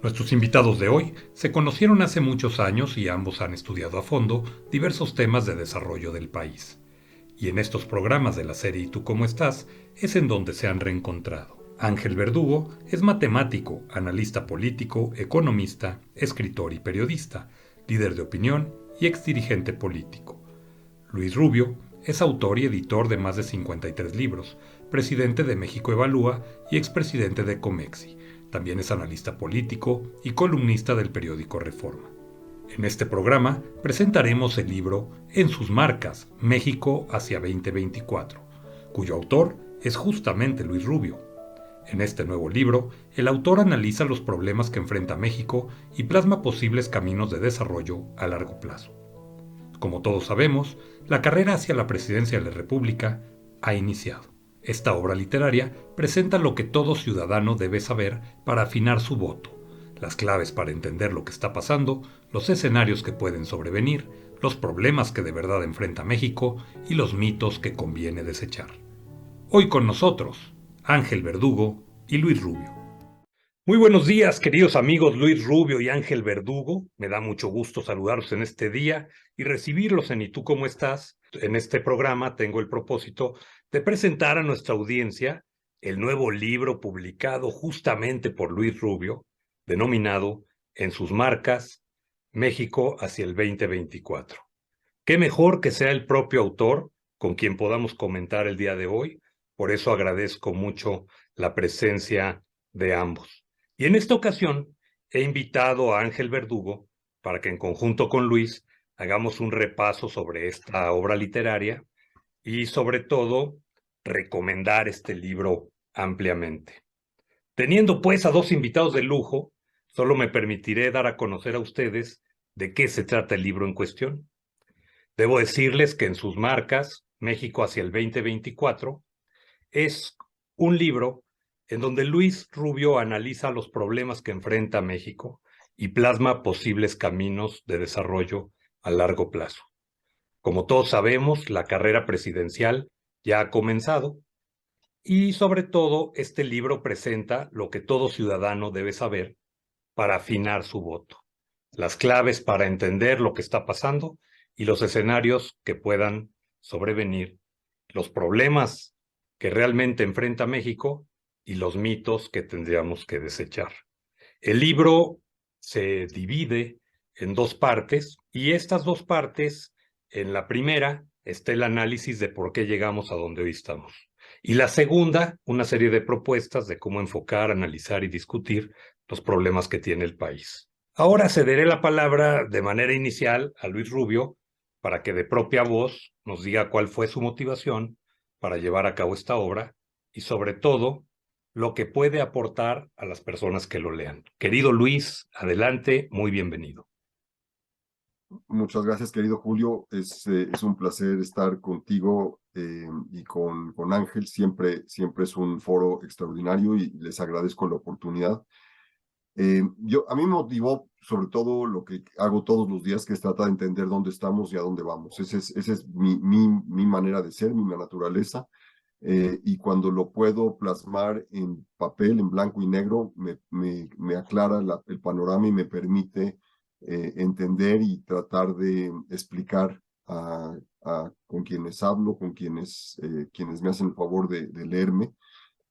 Nuestros invitados de hoy se conocieron hace muchos años y ambos han estudiado a fondo diversos temas de desarrollo del país. Y en estos programas de la serie ¿Y tú cómo estás? Es en donde se han reencontrado. Ángel Verdugo es matemático, analista político, economista, escritor y periodista, líder de opinión y exdirigente político. Luis Rubio es autor y editor de más de 53 libros, presidente de México Evalúa y expresidente de Comexi. También es analista político y columnista del periódico Reforma. En este programa presentaremos el libro En sus marcas, México hacia 2024, cuyo autor es justamente Luis Rubio. En este nuevo libro, el autor analiza los problemas que enfrenta México y plasma posibles caminos de desarrollo a largo plazo. Como todos sabemos, la carrera hacia la presidencia de la República ha iniciado. Esta obra literaria presenta lo que todo ciudadano debe saber para afinar su voto, las claves para entender lo que está pasando, los escenarios que pueden sobrevenir, los problemas que de verdad enfrenta México y los mitos que conviene desechar. Hoy con nosotros, Ángel Verdugo y Luis Rubio. Muy buenos días, queridos amigos Luis Rubio y Ángel Verdugo. Me da mucho gusto saludarlos en este día y recibirlos en ¿Y tú cómo estás? En este programa tengo el propósito de presentar a nuestra audiencia el nuevo libro publicado justamente por Luis Rubio, denominado En sus marcas, México hacia el 2024. Qué mejor que sea el propio autor con quien podamos comentar el día de hoy. Por eso agradezco mucho la presencia de ambos. Y en esta ocasión he invitado a Ángel Verdugo para que en conjunto con Luis hagamos un repaso sobre esta obra literaria y sobre todo recomendar este libro ampliamente. Teniendo pues a dos invitados de lujo, solo me permitiré dar a conocer a ustedes de qué se trata el libro en cuestión. Debo decirles que En sus marcas, México hacia el 2024, es un libro en donde Luis Rubio analiza los problemas que enfrenta México y plasma posibles caminos de desarrollo a largo plazo. Como todos sabemos, la carrera presidencial ya ha comenzado y sobre todo este libro presenta lo que todo ciudadano debe saber para afinar su voto, las claves para entender lo que está pasando y los escenarios que puedan sobrevenir, los problemas que realmente enfrenta México y los mitos que tendríamos que desechar. El libro se divide en dos partes y estas dos partes, en la primera está el análisis de por qué llegamos a donde hoy estamos. Y la segunda, una serie de propuestas de cómo enfocar, analizar y discutir los problemas que tiene el país. Ahora cederé la palabra de manera inicial a Luis Rubio para que de propia voz nos diga cuál fue su motivación para llevar a cabo esta obra y sobre todo lo que puede aportar a las personas que lo lean. Querido Luis, adelante, muy bienvenido. Muchas gracias, querido Julio. Es un placer estar contigo y con Ángel. Siempre es un foro extraordinario y les agradezco la oportunidad. A mí me motivó sobre todo lo que hago todos los días, que es tratar de entender dónde estamos y a dónde vamos. Esa es mi manera de ser, mi naturaleza. Y cuando lo puedo plasmar en papel, en blanco y negro, me aclara el panorama y me permite entender y tratar de explicar con quienes hablo, con quienes me hacen el favor de leerme,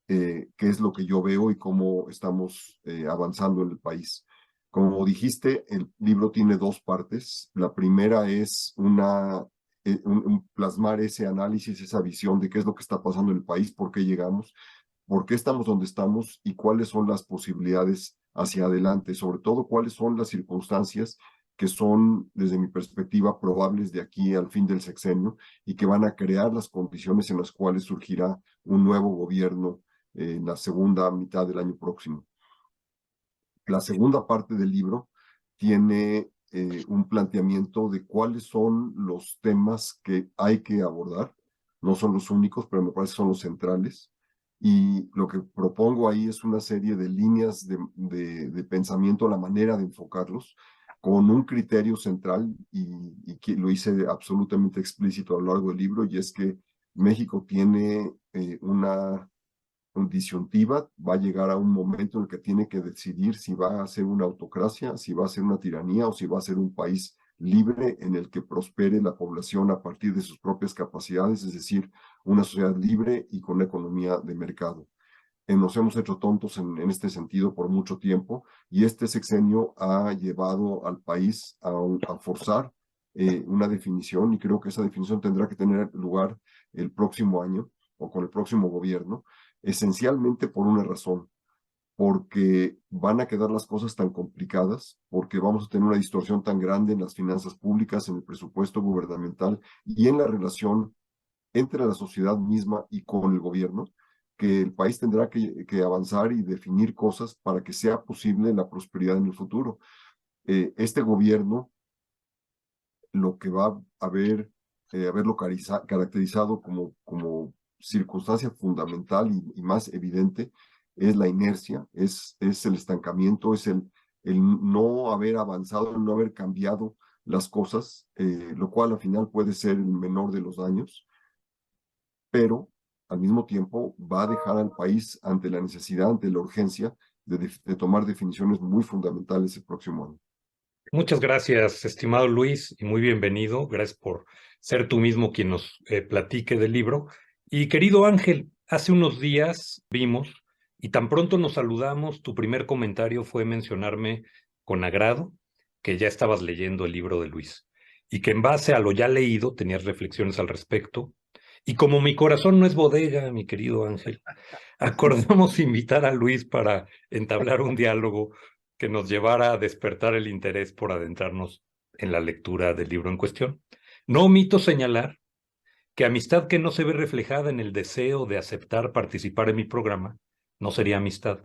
qué es lo que yo veo y cómo estamos avanzando en el país. Como dijiste, el libro tiene dos partes. La primera es un plasmar ese análisis, esa visión de qué es lo que está pasando en el país, por qué llegamos, por qué estamos donde estamos y cuáles son las posibilidades hacia adelante, sobre todo cuáles son las circunstancias que son, desde mi perspectiva, probables de aquí al fin del sexenio y que van a crear las condiciones en las cuales surgirá un nuevo gobierno en la segunda mitad del año próximo. La segunda parte del libro tiene un planteamiento de cuáles son los temas que hay que abordar. No son los únicos, pero me parece que son los centrales. Y lo que propongo ahí es una serie de líneas de pensamiento, la manera de enfocarlos, con un criterio central, y que lo hice absolutamente explícito a lo largo del libro, y es que México tiene disyuntiva, va a llegar a un momento en el que tiene que decidir si va a ser una autocracia, si va a ser una tiranía o si va a ser un país libre en el que prospere la población a partir de sus propias capacidades, es decir, una sociedad libre y con una economía de mercado. Nos hemos hecho tontos en este sentido por mucho tiempo y este sexenio ha llevado al país a forzar una definición y creo que esa definición tendrá que tener lugar el próximo año o con el próximo gobierno, esencialmente por una razón, porque van a quedar las cosas tan complicadas, porque vamos a tener una distorsión tan grande en las finanzas públicas, en el presupuesto gubernamental y en la relación entre la sociedad misma y con el gobierno, que el país tendrá que avanzar y definir cosas para que sea posible la prosperidad en el futuro. Este gobierno lo que va a haberlo caracterizado como circunstancia fundamental y más evidente es la inercia, es el estancamiento, es el no haber avanzado, el no haber cambiado las cosas, lo cual al final puede ser el menor de los daños, pero al mismo tiempo va a dejar al país ante la necesidad, ante la urgencia de tomar definiciones muy fundamentales el próximo año. Muchas gracias, estimado Luis, y muy bienvenido. Gracias por ser tú mismo quien nos platique del libro. Y querido Ángel, hace unos días vimos y tan pronto nos saludamos, tu primer comentario fue mencionarme con agrado que ya estabas leyendo el libro de Luis y que en base a lo ya leído tenías reflexiones al respecto. Y como mi corazón no es bodega, mi querido Ángel, acordamos invitar a Luis para entablar un diálogo que nos llevara a despertar el interés por adentrarnos en la lectura del libro en cuestión. No omito señalar que amistad que no se ve reflejada en el deseo de aceptar participar en mi programa no sería amistad.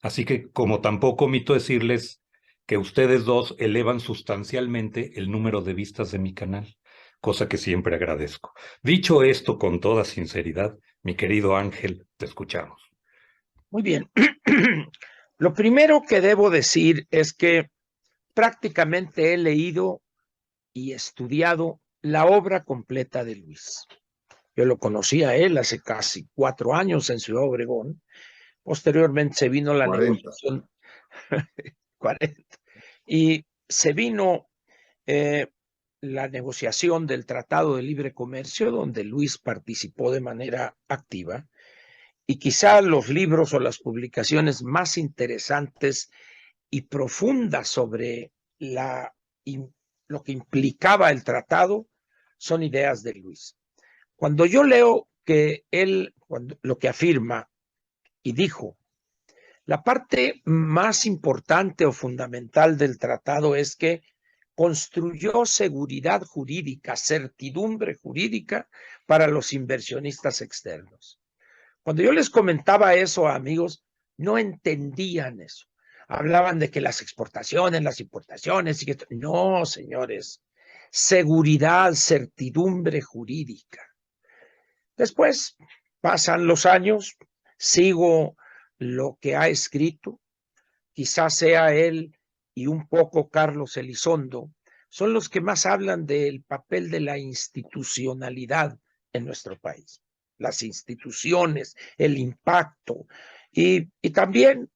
Así que, como tampoco omito decirles que ustedes dos elevan sustancialmente el número de vistas de mi canal, cosa que siempre agradezco. Dicho esto con toda sinceridad, mi querido Ángel, te escuchamos. Muy bien. Lo primero que debo decir es que prácticamente he leído y estudiado la obra completa de Luis. Yo lo conocí a él hace casi 4 años en Ciudad Obregón. Posteriormente se vino la 40. negociación 40, y se vino la negociación del Tratado de Libre Comercio, donde Luis participó de manera activa. Y quizá los libros o las publicaciones más interesantes y profundas sobre lo que implicaba el tratado son ideas de Luis. Cuando yo leo que él, lo que afirma y dijo, la parte más importante o fundamental del tratado es que construyó seguridad jurídica, certidumbre jurídica para los inversionistas externos. Cuando yo les comentaba eso a amigos, no entendían eso. Hablaban de que las exportaciones, las importaciones, y que no, señores, seguridad, certidumbre jurídica. Después pasan los años, sigo lo que ha escrito, quizás sea él y un poco Carlos Elizondo, son los que más hablan del papel de la institucionalidad en nuestro país, las instituciones, el impacto, y también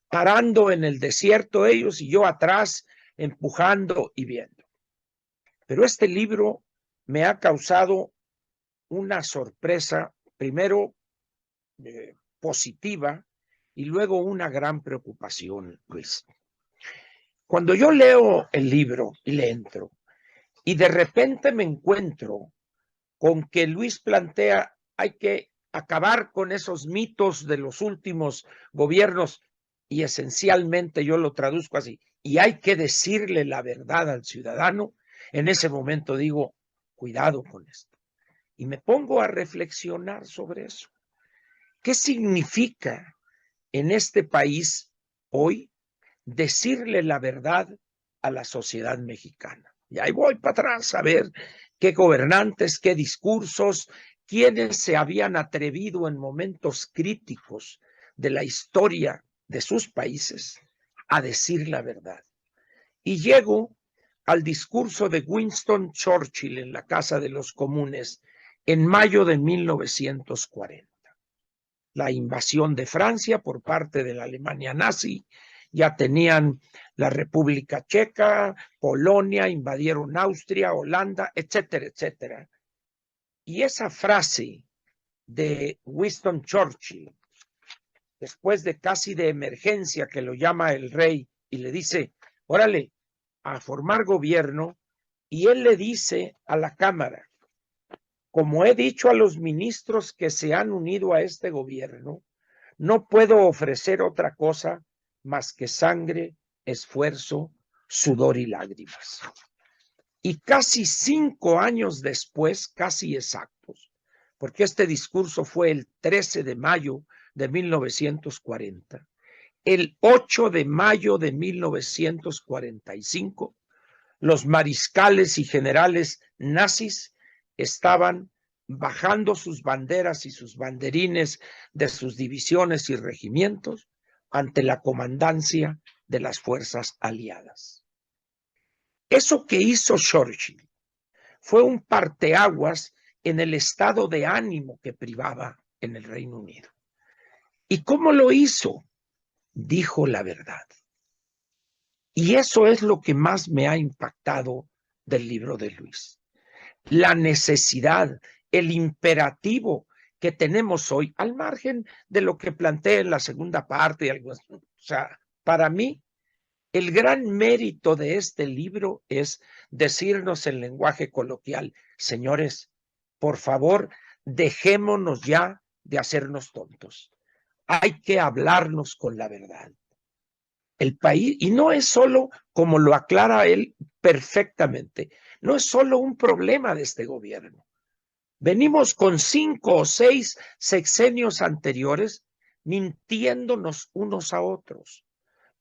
parando en el desierto ellos y yo atrás, empujando y viendo. Pero este libro me ha causado una sorpresa, primero positiva y luego una gran preocupación, Luis. Cuando yo leo el libro y le entro y de repente me encuentro con que Luis plantea hay que acabar con esos mitos de los últimos gobiernos y esencialmente yo lo traduzco así, y hay que decirle la verdad al ciudadano, en ese momento digo, cuidado con esto. Y me pongo a reflexionar sobre eso. ¿Qué significa en este país hoy decirle la verdad a la sociedad mexicana? Y ahí voy para atrás a ver qué gobernantes, qué discursos, quiénes se habían atrevido en momentos críticos de la historia de sus países a decir la verdad. Y llego al discurso de Winston Churchill en la Casa de los Comunes en mayo de 1940. la invasión de Francia por parte de la Alemania nazi, ya tenían la República Checa, Polonia, invadieron Austria, Holanda, etcétera, etcétera. Y esa frase de Winston Churchill, después de casi de emergencia que lo llama el rey y le dice, órale, a formar gobierno, y él le dice a la Cámara, como he dicho a los ministros que se han unido a este gobierno, no puedo ofrecer otra cosa más que sangre, esfuerzo, sudor y lágrimas. Y casi 5 años después, casi exactos, porque este discurso fue el 13 de mayo de 1940, el 8 de mayo de 1945, los mariscales y generales nazis estaban bajando sus banderas y sus banderines de sus divisiones y regimientos ante la comandancia de las fuerzas aliadas. Eso que hizo Churchill fue un parteaguas en el estado de ánimo que privaba en el Reino Unido. ¿Y cómo lo hizo? Dijo la verdad. Y eso es lo que más me ha impactado del libro de Luis. La necesidad, el imperativo que tenemos hoy, al margen de lo que planteé en la segunda parte, o sea, para mí, el gran mérito de este libro es decirnos en lenguaje coloquial, señores, por favor, dejémonos ya de hacernos tontos. Hay que hablarnos con la verdad. El país, y no es solo, como lo aclara él perfectamente, no es solo un problema de este gobierno. Venimos con 5 o 6 sexenios anteriores mintiéndonos unos a otros,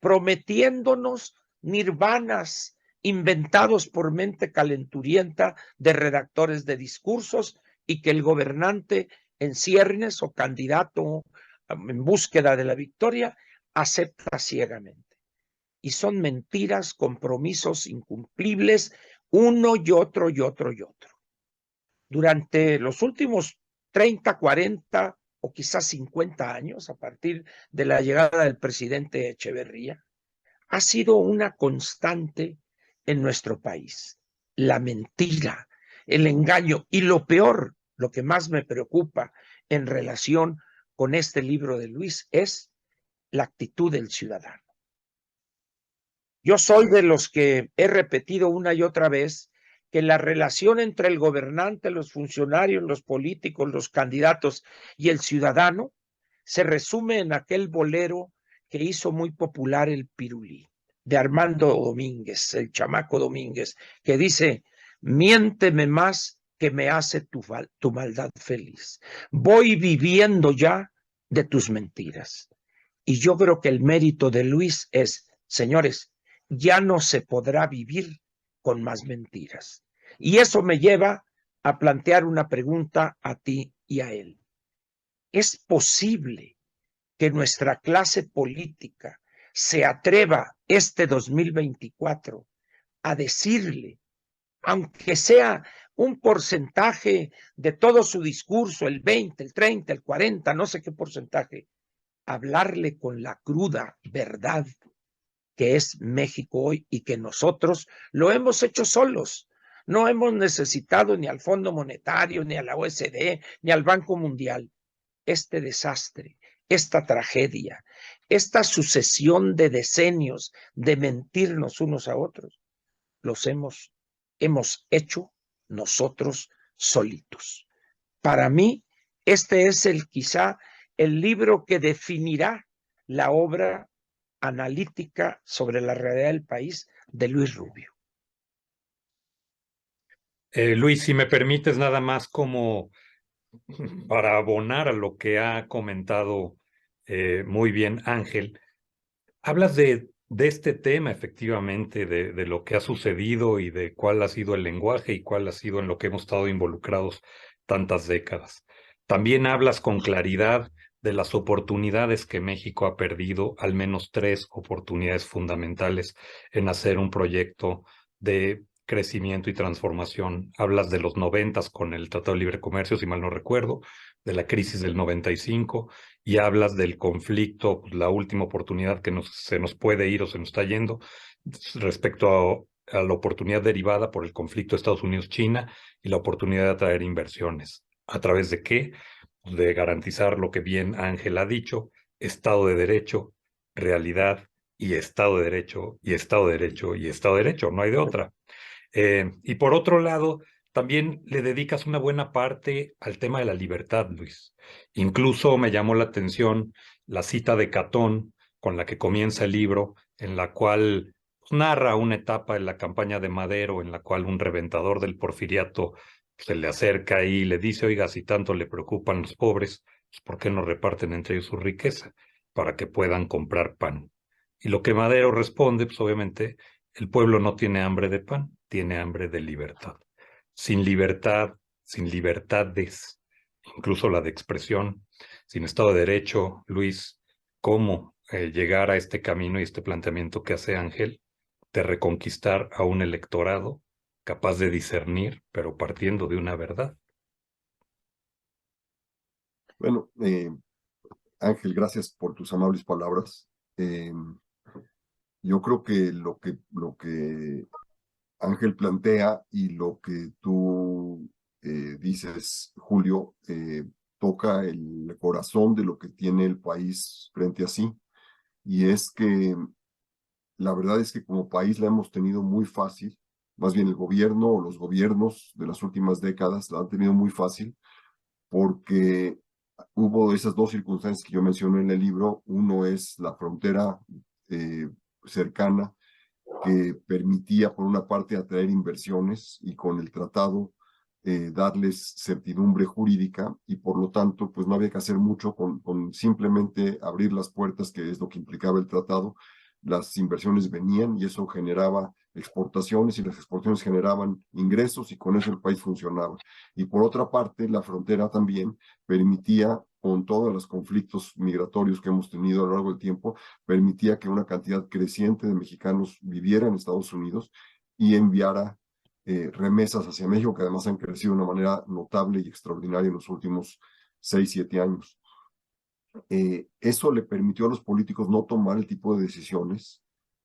prometiéndonos nirvanas inventados por mente calenturienta de redactores de discursos y que el gobernante en ciernes o candidato en búsqueda de la victoria acepta ciegamente. Y son mentiras, compromisos incumplibles, uno y otro y otro y otro. Durante los últimos 30, 40 o quizás 50 años, a partir de la llegada del presidente Echeverría, ha sido una constante en nuestro país. La mentira, el engaño y lo peor, lo que más me preocupa en relación con este libro de Luis es la actitud del ciudadano. Yo soy de los que he repetido una y otra vez que la relación entre el gobernante, los funcionarios, los políticos, los candidatos y el ciudadano se resume en aquel bolero que hizo muy popular el Pirulí, de Armando Domínguez, el chamaco Domínguez, que dice, miénteme más que me hace tu maldad feliz. Voy viviendo ya de tus mentiras. Y yo creo que el mérito de Luis es, señores, ya no se podrá vivir con más mentiras. Y eso me lleva a plantear una pregunta a ti y a él. ¿Es posible que nuestra clase política se atreva este 2024 a decirle, aunque sea un porcentaje de todo su discurso, el 20, el 30, el 40, no sé qué porcentaje, hablarle con la cruda verdad que es México hoy y que nosotros lo hemos hecho solos? No hemos necesitado ni al Fondo Monetario, ni a la OECD, ni al Banco Mundial. Este desastre, esta tragedia, esta sucesión de decenios de mentirnos unos a otros, los hemos hecho nosotros solitos. Para mí, este es quizá el libro que definirá la obra analítica sobre la realidad del país de Luis Rubio. Luis, si me permites nada más como para abonar a lo que ha comentado muy bien Ángel, hablas de este tema efectivamente, de lo que ha sucedido y de cuál ha sido el lenguaje y cuál ha sido en lo que hemos estado involucrados tantas décadas. También hablas con claridad de las oportunidades que México ha perdido, al menos 3 oportunidades fundamentales en hacer un proyecto de crecimiento y transformación. Hablas de los 90 con el Tratado de Libre Comercio, si mal no recuerdo, de la crisis del 95, y hablas del conflicto, pues, la última oportunidad que se nos puede ir o se nos está yendo respecto a la oportunidad derivada por el conflicto Estados Unidos-China y la oportunidad de atraer inversiones. ¿A través de qué? Pues de garantizar lo que bien Ángel ha dicho: Estado de Derecho, realidad y Estado de Derecho, y Estado de Derecho, y Estado de Derecho, no hay de otra. Y por otro lado, también le dedicas una buena parte al tema de la libertad, Luis. Incluso me llamó la atención la cita de Catón con la que comienza el libro, en la cual pues, narra una etapa en la campaña de Madero, en la cual un reventador del porfiriato se le acerca y le dice: oiga, si tanto le preocupan los pobres, pues ¿por qué no reparten entre ellos su riqueza para que puedan comprar pan? Y lo que Madero responde, pues obviamente, el pueblo no tiene hambre de pan, tiene hambre de libertad. Sin libertad, sin libertades, incluso la de expresión, sin Estado de Derecho, Luis, ¿cómo llegar a este camino y este planteamiento que hace Ángel de reconquistar a un electorado capaz de discernir, pero partiendo de una verdad? Bueno, Ángel, gracias por tus amables palabras. Yo creo que lo que Ángel plantea y lo que tú dices, Julio, toca el corazón de lo que tiene el país frente a sí. Y es que la verdad es que como país la hemos tenido muy fácil, más bien el gobierno o los gobiernos de las últimas décadas la han tenido muy fácil porque hubo esas dos circunstancias que yo mencioné en el libro. Uno es la frontera eh, cercana, que permitía, por una parte, atraer inversiones y con el tratado darles certidumbre jurídica, y por lo tanto, pues no había que hacer mucho con simplemente abrir las puertas, que es lo que implicaba el tratado. Las inversiones venían y eso generaba exportaciones, y las exportaciones generaban ingresos, y con eso el país funcionaba. Y por otra parte, la frontera también permitía, con todos los conflictos migratorios que hemos tenido a lo largo del tiempo, permitía que una cantidad creciente de mexicanos viviera en Estados Unidos y enviara remesas hacia México, que además han crecido de una manera notable y extraordinaria en los últimos 6, 7 años. Eso le permitió a los políticos no tomar el tipo de decisiones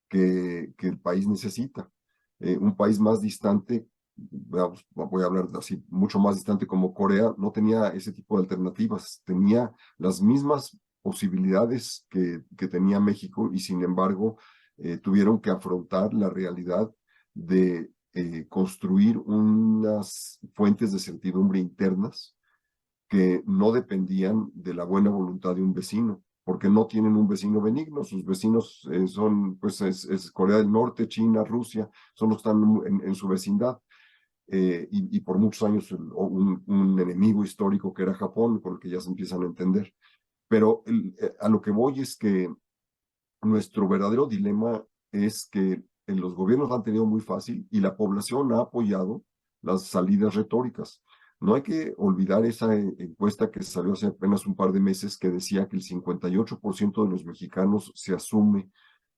que el país necesita. Un país más distante, voy a hablar así, mucho más distante, como Corea, no tenía ese tipo de alternativas, tenía las mismas posibilidades que tenía México, y sin embargo tuvieron que afrontar la realidad de construir unas fuentes de certidumbre internas que no dependían de la buena voluntad de un vecino, porque no tienen un vecino benigno. Sus vecinos son, pues, es Corea del Norte, China, Rusia, son los que están en su vecindad. Y por muchos años un enemigo histórico que era Japón, con el que ya se empiezan a entender. Pero a lo que voy es que nuestro verdadero dilema es que en los gobiernos lo han tenido muy fácil y la población ha apoyado las salidas retóricas. No hay que olvidar esa encuesta que salió hace apenas un par de meses, que decía que el 58% de los mexicanos se asume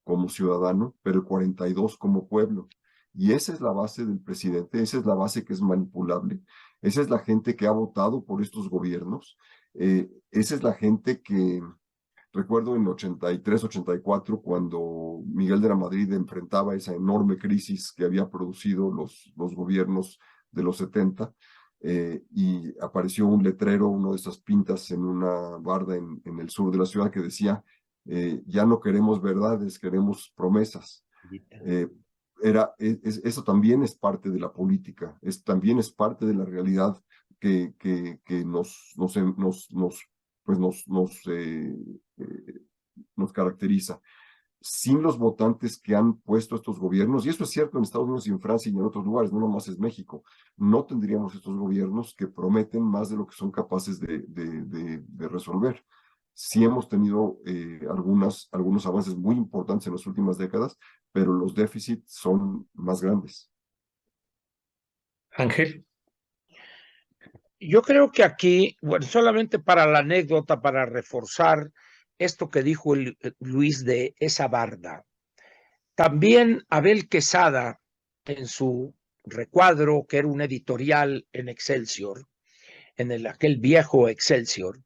como ciudadano, pero el 42% como pueblo. Y esa es la base del presidente, esa es la base que es manipulable, esa es la gente que ha votado por estos gobiernos, esa es la gente que... Recuerdo en 83, 84, cuando Miguel de la Madrid enfrentaba esa enorme crisis que había producido los gobiernos de los 70, y apareció un letrero, una de esas pintas en una barda en el sur de la ciudad, que decía, ya no queremos verdades, queremos promesas. Eso también es parte de la política, también es parte de la realidad que pues nos caracteriza. Sin los votantes que han puesto estos gobiernos, y esto es cierto en Estados Unidos y en Francia y en otros lugares, no nomás es México, no tendríamos estos gobiernos que prometen más de lo que son capaces de resolver. Sí hemos tenido algunos avances muy importantes en las últimas décadas, pero los déficits son más grandes. Ángel. Yo creo que aquí, bueno, solamente para la anécdota, para reforzar esto que dijo Luis de esa barda, también Abel Quesada, en su recuadro que era un editorial en Excelsior, aquel viejo Excelsior,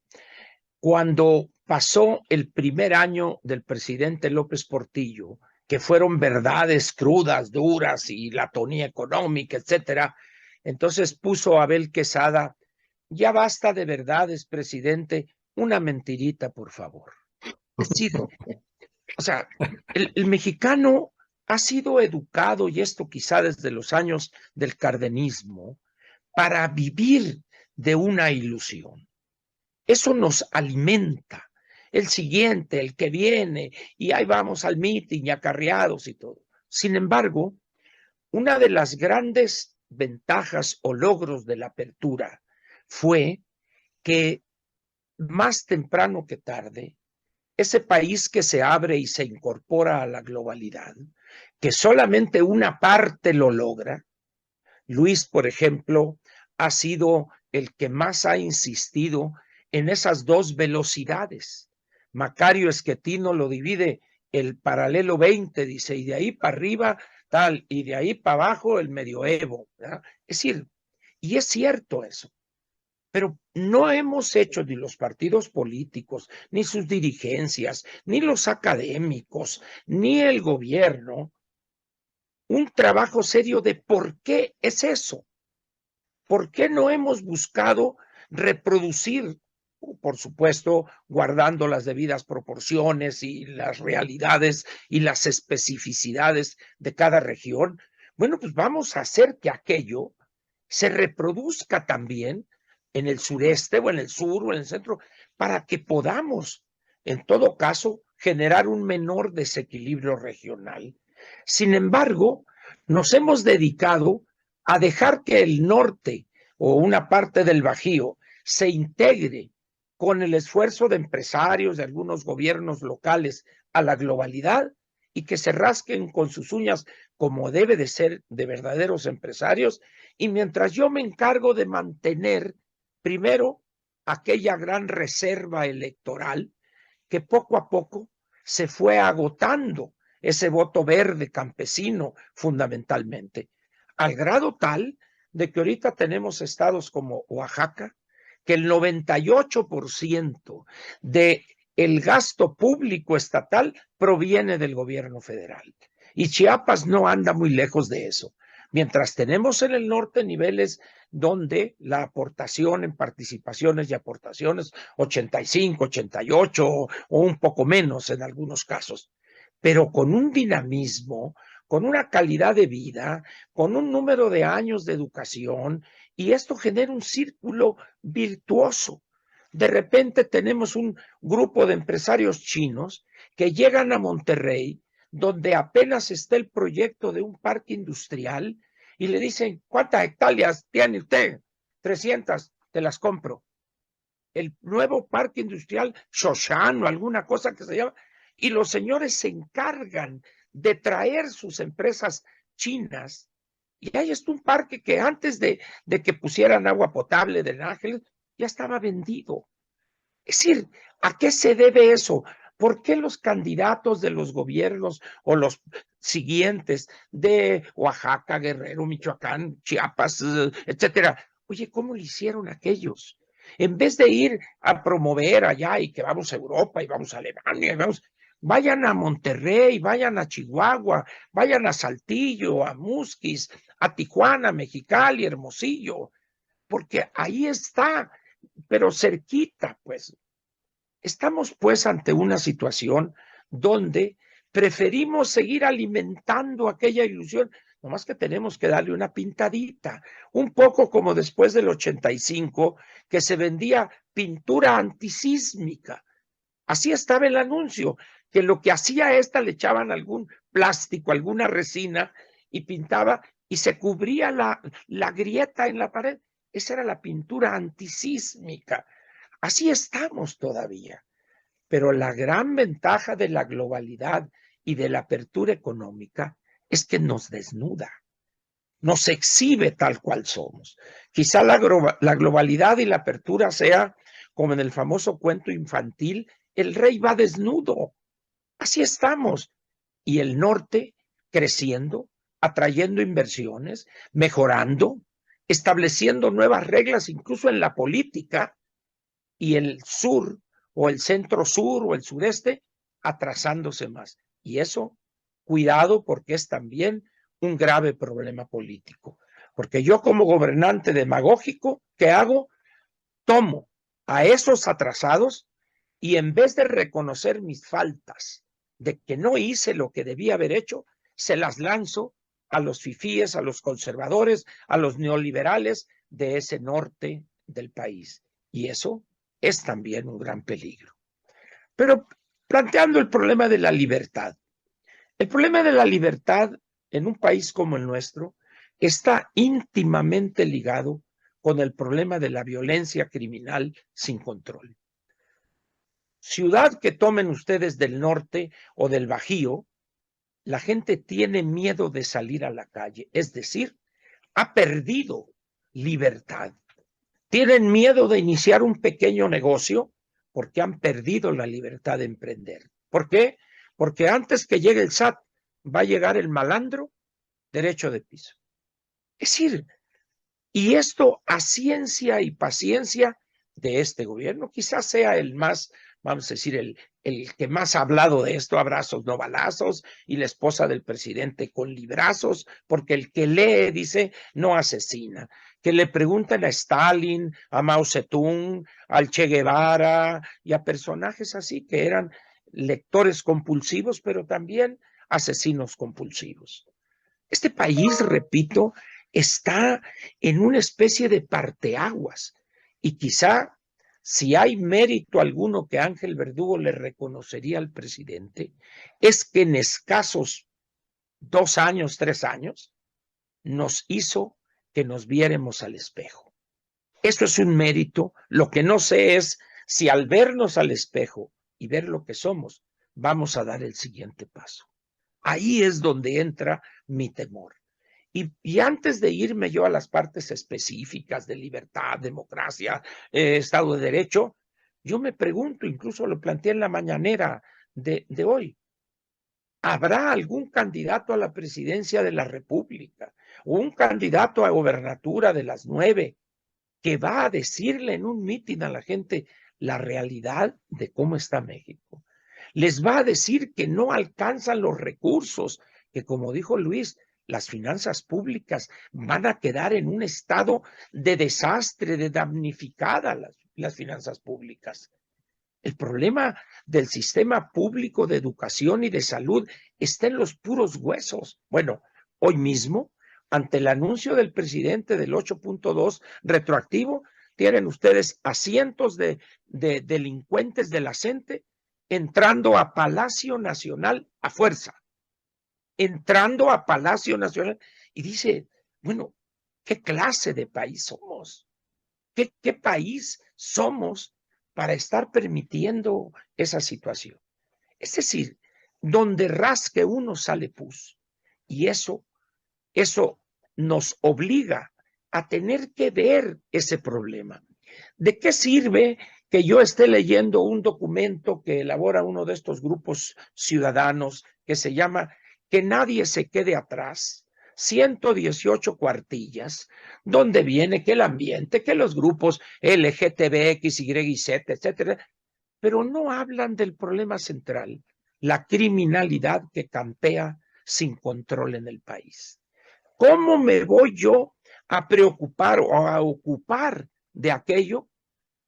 cuando pasó el primer año del presidente López Portillo, que fueron verdades crudas, duras y la tonía económica, etcétera. Entonces puso a Abel Quesada: ya basta de verdades, presidente, una mentirita, por favor. Es decir, o sea, el mexicano ha sido educado, y esto quizá desde los años del cardenismo, para vivir de una ilusión. Eso nos alimenta. El siguiente, el que viene, y ahí vamos al meeting y acarreados y todo. Sin embargo, una de las grandes ventajas o logros de la apertura fue que más temprano que tarde, ese país que se abre y se incorpora a la globalidad, que solamente una parte lo logra. Luis, por ejemplo, ha sido el que más ha insistido en esas dos velocidades. Macario Esquetino lo divide el paralelo 20, dice, y de ahí para arriba tal, y de ahí para abajo el medioevo, ¿verdad? Es decir, y es cierto eso, pero no hemos hecho ni los partidos políticos, ni sus dirigencias, ni los académicos, ni el gobierno, un trabajo serio de por qué es eso. ¿Por qué no hemos buscado reproducir, por supuesto, guardando las debidas proporciones y las realidades y las especificidades de cada región? Bueno, pues vamos a hacer que aquello se reproduzca también en el sureste o en el sur o en el centro, para que podamos, en todo caso, generar un menor desequilibrio regional. Sin embargo, nos hemos dedicado a dejar que el norte o una parte del Bajío se integre con el esfuerzo de empresarios, de algunos gobiernos locales, a la globalidad, y que se rasquen con sus uñas como debe de ser de verdaderos empresarios. Y mientras yo me encargo de mantener primero aquella gran reserva electoral que poco a poco se fue agotando, ese voto verde campesino fundamentalmente, al grado tal de que ahorita tenemos estados como Oaxaca, que el 98% de el gasto público estatal proviene del gobierno federal. Y Chiapas no anda muy lejos de eso. Mientras tenemos en el norte niveles donde la aportación en participaciones y aportaciones 85, 88 o un poco menos en algunos casos, pero con un dinamismo, con una calidad de vida, con un número de años de educación, y esto genera un círculo virtuoso. De repente tenemos un grupo de empresarios chinos que llegan a Monterrey, donde apenas está el proyecto de un parque industrial, y le dicen: ¿cuántas hectáreas tiene usted? 300, te las compro. El nuevo parque industrial Shoshan o alguna cosa que se llama, y los señores se encargan de traer sus empresas chinas, y ahí está un parque que antes de que pusieran agua potable del Ángel ya estaba vendido. Es decir, ¿a qué se debe eso? ¿Por qué los candidatos de los gobiernos o los siguientes de Oaxaca, Guerrero, Michoacán, Chiapas, etcétera? Oye, ¿cómo le hicieron aquellos? En vez de ir a promover allá y que vamos a Europa y vamos a Alemania, vayan a Monterrey, vayan a Chihuahua, vayan a Saltillo, a Musquis, a Tijuana, Mexicali, Hermosillo, porque ahí está, pero cerquita, pues. Estamos pues ante una situación donde preferimos seguir alimentando aquella ilusión, nomás que tenemos que darle una pintadita, un poco como después del 85, que se vendía pintura antisísmica. Así estaba el anuncio, que lo que hacía esta le echaban algún plástico, alguna resina, y pintaba, y se cubría la grieta en la pared. Esa era la pintura antisísmica. Así estamos todavía, pero la gran ventaja de la globalidad y de la apertura económica es que nos desnuda, nos exhibe tal cual somos. Quizá la globalidad y la apertura sea, como en el famoso cuento infantil, el rey va desnudo. Así estamos. Y el norte creciendo atrayendo inversiones, mejorando, estableciendo nuevas reglas, incluso en la política, y el sur o el centro sur o el sureste atrasándose más. Y eso, cuidado, porque es también un grave problema político. Porque yo como gobernante demagógico, ¿qué hago? Tomo a esos atrasados y en vez de reconocer mis faltas, de que no hice lo que debía haber hecho, se las lanzo a los fifíes, a los conservadores, a los neoliberales de ese norte del país. Y eso es también un gran peligro. Pero planteando el problema de la libertad. El problema de la libertad en un país como el nuestro está íntimamente ligado con el problema de la violencia criminal sin control. Ciudad que tomen ustedes del norte o del Bajío, la gente tiene miedo de salir a la calle, es decir, ha perdido libertad. Tienen miedo de iniciar un pequeño negocio porque han perdido la libertad de emprender. ¿Por qué? Porque antes que llegue el SAT va a llegar el malandro derecho de piso. Es decir, y esto a ciencia y paciencia de este gobierno, quizás sea el más, vamos a decir, el que más ha hablado de esto, abrazos no balazos, y la esposa del presidente con librazos, porque el que lee dice no asesina. Que le pregunten a Stalin, a Mao Zedong, al Che Guevara y a personajes así que eran lectores compulsivos, pero también asesinos compulsivos. Este país, repito, está en una especie de parteaguas y quizá si hay mérito alguno que Ángel Verdugo le reconocería al presidente, es que en escasos 2 años, 3 años, nos hizo que nos viéramos al espejo. Eso es un mérito. Lo que no sé es si al vernos al espejo y ver lo que somos, vamos a dar el siguiente paso. Ahí es donde entra mi temor. Y antes de irme yo a las partes específicas de libertad, democracia, Estado de Derecho, yo me pregunto, incluso lo planteé en la mañanera de hoy, ¿habrá algún candidato a la presidencia de la República o un candidato a gobernatura de las 9 que va a decirle en un mitin a la gente la realidad de cómo está México? Les va a decir que no alcanzan los recursos, que como dijo Luis, las finanzas públicas van a quedar en un estado de desastre, de damnificada las finanzas públicas. El problema del sistema público de educación y de salud está en los puros huesos. Bueno, hoy mismo, ante el anuncio del presidente del 8.2 retroactivo, tienen ustedes a cientos de delincuentes de la CENTE entrando a Palacio Nacional a fuerza, entrando a Palacio Nacional y dice, bueno, ¿qué clase de país somos? ¿Qué país somos para estar permitiendo esa situación? Es decir, donde rasque uno sale pus. Y eso nos obliga a tener que ver ese problema. ¿De qué sirve que yo esté leyendo un documento que elabora uno de estos grupos ciudadanos que se llama Que nadie se quede atrás? 118 cuartillas, donde viene que el ambiente, que los grupos LGTB, Y y Z, etcétera, pero no hablan del problema central, la criminalidad que campea sin control en el país. ¿Cómo me voy yo a preocupar o a ocupar de aquello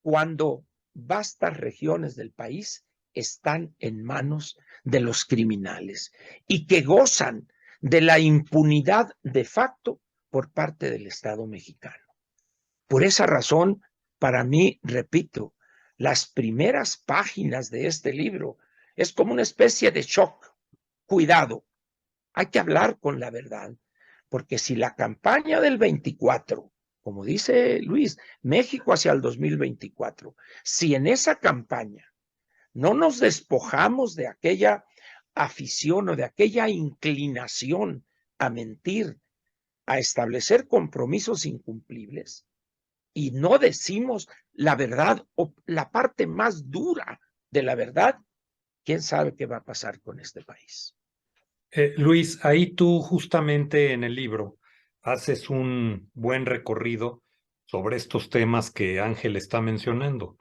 cuando vastas regiones del país están en manos de los criminales y que gozan de la impunidad de facto por parte del Estado mexicano? Por esa razón, para mí, repito, las primeras páginas de este libro es como una especie de shock. Cuidado, hay que hablar con la verdad, porque si la campaña del 24, como dice Luis, México hacia el 2024, si en esa campaña no nos despojamos de aquella afición o de aquella inclinación a mentir, a establecer compromisos incumplibles, y no decimos la verdad o la parte más dura de la verdad, ¿quién sabe qué va a pasar con este país? Luis, ahí tú justamente en el libro haces un buen recorrido sobre estos temas que Ángel está mencionando.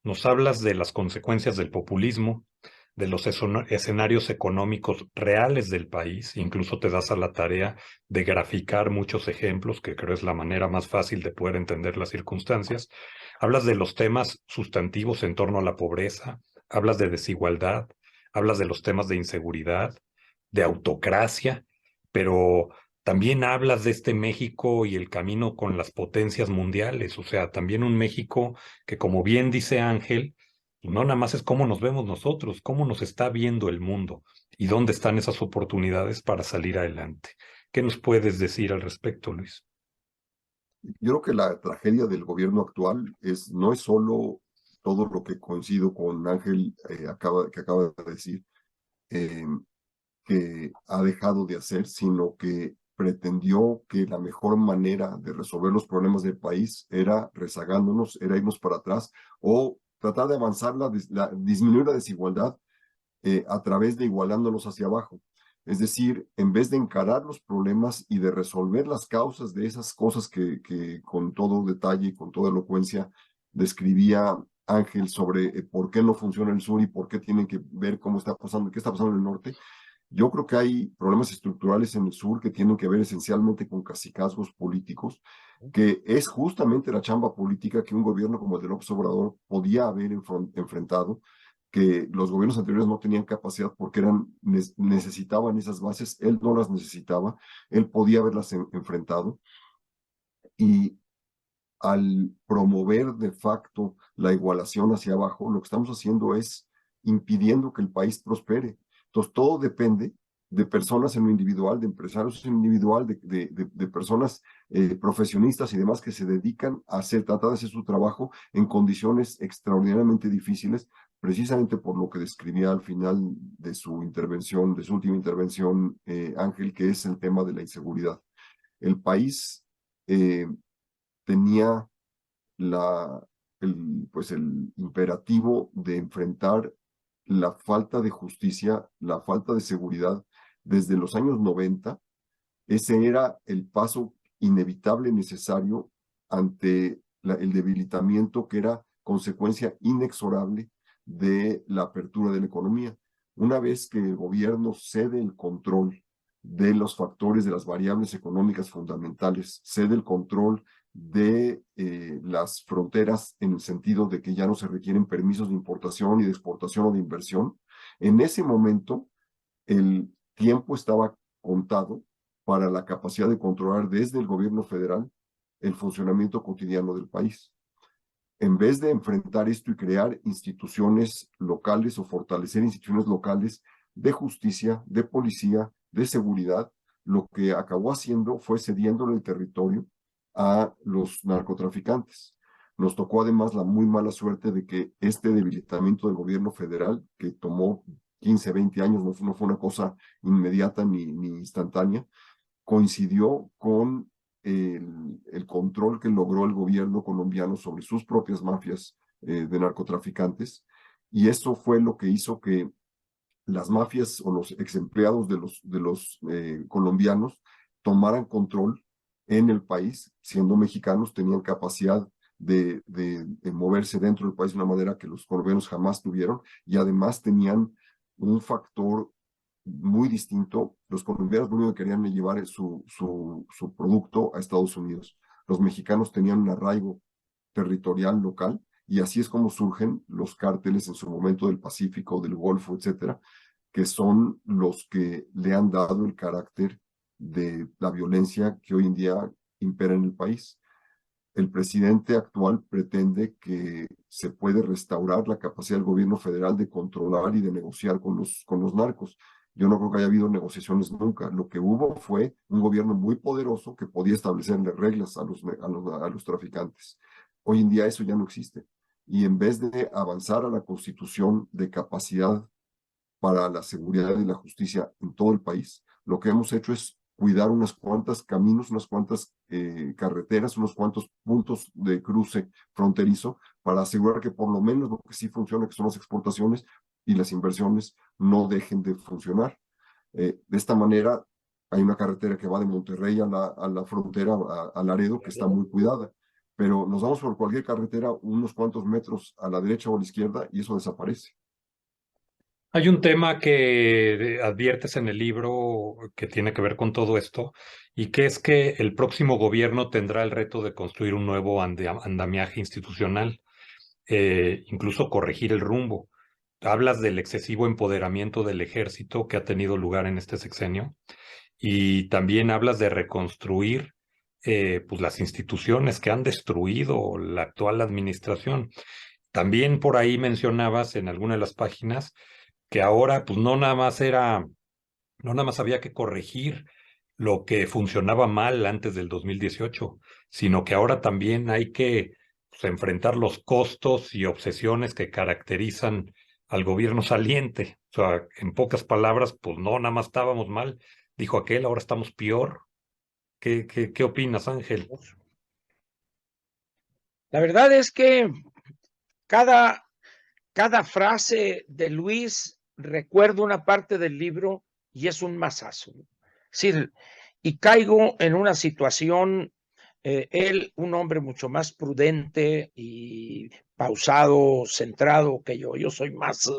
Nos hablas de las consecuencias del populismo, de los escenarios económicos reales del país, incluso te das a la tarea de graficar muchos ejemplos, que creo es la manera más fácil de poder entender las circunstancias. Hablas de los temas sustantivos en torno a la pobreza, hablas de desigualdad, hablas de los temas de inseguridad, de autocracia, pero también hablas de este México y el camino con las potencias mundiales, o sea, también un México que, como bien dice Ángel, no nada más es cómo nos vemos nosotros, cómo nos está viendo el mundo y dónde están esas oportunidades para salir adelante. ¿Qué nos puedes decir al respecto, Luis? Yo creo que la tragedia del gobierno actual no es solo todo lo que coincido con Ángel que acaba de decir, eh, que ha dejado de hacer, sino que pretendió que la mejor manera de resolver los problemas del país era rezagándonos, era irnos para atrás o tratar de avanzar, disminuir la desigualdad a través de igualándolos hacia abajo. Es decir, en vez de encarar los problemas y de resolver las causas de esas cosas que con todo detalle y con toda elocuencia describía Ángel sobre por qué no funciona el sur y por qué tienen que ver cómo está pasando, qué está pasando en el norte, yo creo que hay problemas estructurales en el sur que tienen que ver esencialmente con cacicazgos políticos, que es justamente la chamba política que un gobierno como el de López Obrador podía haber enfrentado, que los gobiernos anteriores no tenían capacidad porque necesitaban esas bases, él no las necesitaba, él podía haberlas enfrentado, y al promover de facto la igualación hacia abajo, lo que estamos haciendo es impidiendo que el país prospere. Entonces, todo depende de personas en lo individual, de empresarios en lo individual, de personas profesionistas y demás que se dedican a tratar de hacer su trabajo en condiciones extraordinariamente difíciles, precisamente por lo que describía al final de su intervención, de su última intervención, Ángel, que es el tema de la inseguridad. El país tenía el imperativo de enfrentar la falta de justicia, la falta de seguridad desde los años 90. Ese era el paso inevitable, necesario ante el debilitamiento que era consecuencia inexorable de la apertura de la economía. Una vez que el gobierno cede el control de los factores, de las variables económicas fundamentales, cede el control de las fronteras en el sentido de que ya no se requieren permisos de importación y de exportación o de inversión, en ese momento el tiempo estaba contado para la capacidad de controlar desde el gobierno federal el funcionamiento cotidiano del país. En vez de enfrentar esto y crear instituciones locales o fortalecer instituciones locales de justicia, de policía, de seguridad, lo que acabó haciendo fue cediéndole el territorio a los narcotraficantes. Nos tocó además la muy mala suerte de que este debilitamiento del gobierno federal, que tomó 15, 20 años, no fue una cosa inmediata ni instantánea, coincidió con el control que logró el gobierno colombiano sobre sus propias mafias de narcotraficantes, y eso fue lo que hizo que las mafias o los ex empleados de los colombianos tomaran control en el país, siendo mexicanos, tenían capacidad de moverse dentro del país de una manera que los colombianos jamás tuvieron, y además tenían un factor muy distinto. Los colombianos lo único que querían era llevar su producto a Estados Unidos. Los mexicanos tenían un arraigo territorial local, y así es como surgen los cárteles en su momento del Pacífico, del Golfo, etcétera, que son los que le han dado el carácter de la violencia que hoy en día impera en el país. El presidente actual pretende que se puede restaurar la capacidad del gobierno federal de controlar y de negociar con los narcos. Yo no creo que haya habido negociaciones nunca. Lo que hubo fue un gobierno muy poderoso que podía establecerle reglas a los traficantes. Hoy en día eso ya no existe. Y en vez de avanzar a la constitución de capacidad para la seguridad y la justicia en todo el país, lo que hemos hecho es cuidar unas cuantas caminos, unas cuantas carreteras, unos cuantos puntos de cruce fronterizo para asegurar que por lo menos lo que sí funciona, que son las exportaciones y las inversiones, no dejen de funcionar. De esta manera, hay una carretera que va de Monterrey a la frontera, a Laredo, que está muy cuidada, pero nos vamos por cualquier carretera unos cuantos metros a la derecha o a la izquierda y eso desaparece. Hay un tema que adviertes en el libro que tiene que ver con todo esto, y que es que el próximo gobierno tendrá el reto de construir un nuevo andamiaje institucional, incluso corregir el rumbo. Hablas del excesivo empoderamiento del ejército que ha tenido lugar en este sexenio, y también hablas de reconstruir pues las instituciones que han destruido la actual administración. También por ahí mencionabas en alguna de las páginas que ahora pues no nada más había que corregir lo que funcionaba mal antes del 2018, sino que ahora también hay que pues, enfrentar los costos y obsesiones que caracterizan al gobierno saliente. O sea, en pocas palabras, pues no, nada más estábamos mal, dijo aquel, ahora estamos peor. ¿Qué opinas, Ángel? La verdad es que cada, cada frase de Luis recuerdo una parte del libro y es un masazo. Es decir, y caigo en una situación, él, un hombre mucho más prudente y pausado, centrado que yo soy más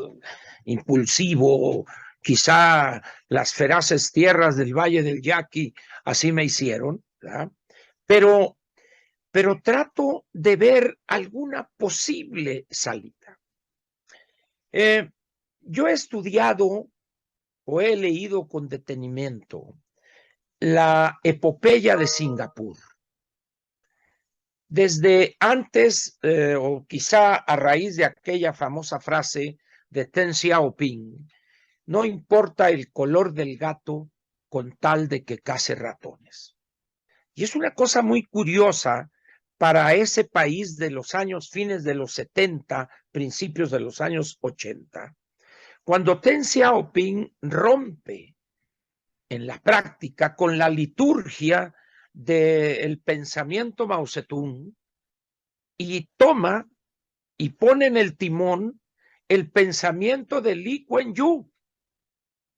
impulsivo, quizá las feraces tierras del Valle del Yaqui así me hicieron, ¿verdad? Pero, pero trato de ver alguna posible salida. Yo he estudiado o he leído con detenimiento la epopeya de Singapur. Desde antes, o quizá a raíz de aquella famosa frase de Deng Xiaoping, no importa el color del gato con tal de que case ratones. Y es una cosa muy curiosa para ese país de los años fines de los 70, principios de los años 80, cuando Deng Xiaoping rompe en la práctica con la liturgia del pensamiento Mao Zedong y toma y pone en el timón el pensamiento de Lee Kuan Yew.